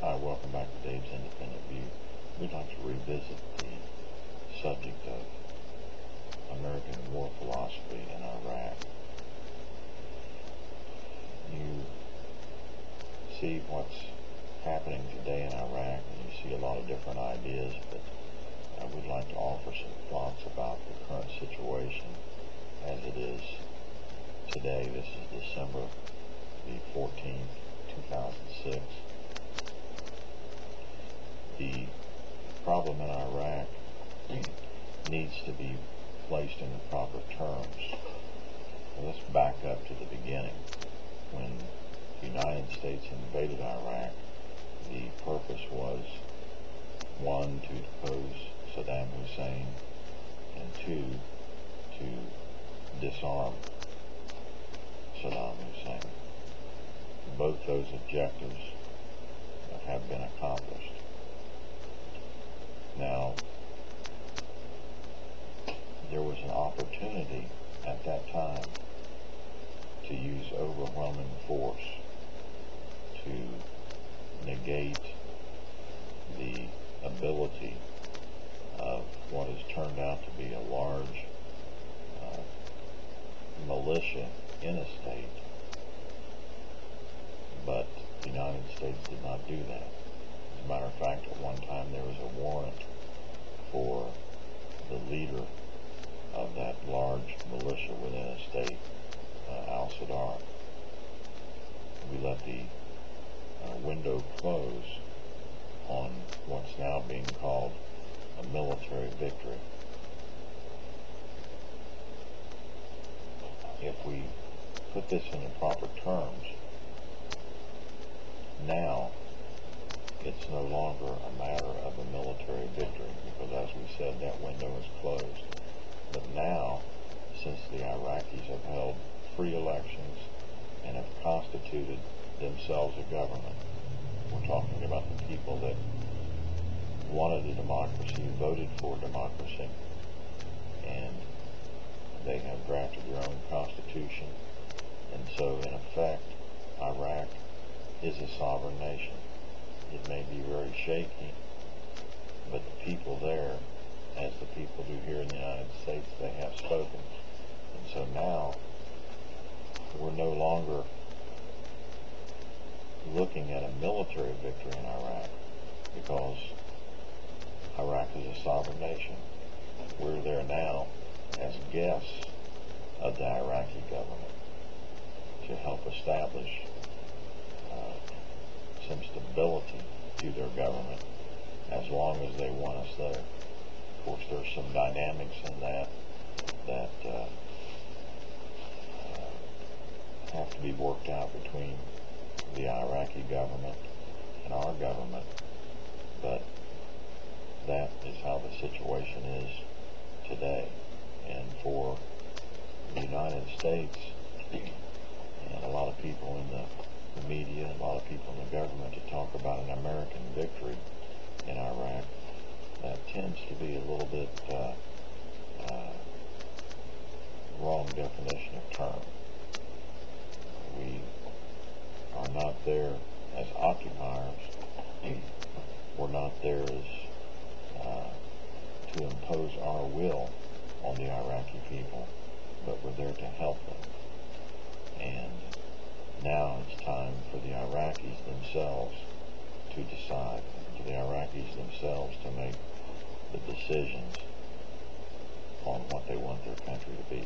Hi, welcome back to Dave's Independent View. We'd like to revisit the subject of American war philosophy in Iraq. You see what's happening today in Iraq, and you see a lot of different ideas, but we'd like to offer some thoughts about the current situation as it is today. This is December the 14th, 2006. The problem in Iraq needs to be placed in the proper terms. And let's back up to the beginning. When the United States invaded Iraq, the purpose was, one, to depose Saddam Hussein, and two, to disarm Saddam Hussein. Both those objectives have been accomplished. Now, there was an opportunity at that time to use overwhelming force to negate the ability of what has turned out to be a large militia in a state, but the United States did not do that. As a matter of fact, at one time there was a warrant for the leader of that large militia within a state, al-Sadr. We let the window close on what's now being called a military victory. If we put this in the proper terms, now it's no longer a matter of a military victory, because as we said, that window is closed. But now, since the Iraqis have held free elections and have constituted themselves a government, we're talking about the people that wanted a democracy, voted for democracy, and they have drafted their own constitution. And so, in effect, Iraq is a sovereign nation. It may be very shaky, but the people there, as the people do here in the United States, they have spoken. And so now, we're no longer looking at a military victory in Iraq, because Iraq is a sovereign nation. We're there now as guests of the Iraqi government to help establish some stability to their government as long as they want us there. Of course, there's some dynamics in that have to be worked out between the Iraqi government and our government, but that is how the situation is today. And for the United States and a lot of people in the media, a lot of people in the government, to talk about an American victory in Iraq, that tends to be a little bit wrong definition of term. We are not there as occupiers. We're not there as to impose our will on the Iraqi people, but we're there to help them. And now it's time for the Iraqis themselves to decide, for the Iraqis themselves to make the decisions on what they want their country to be.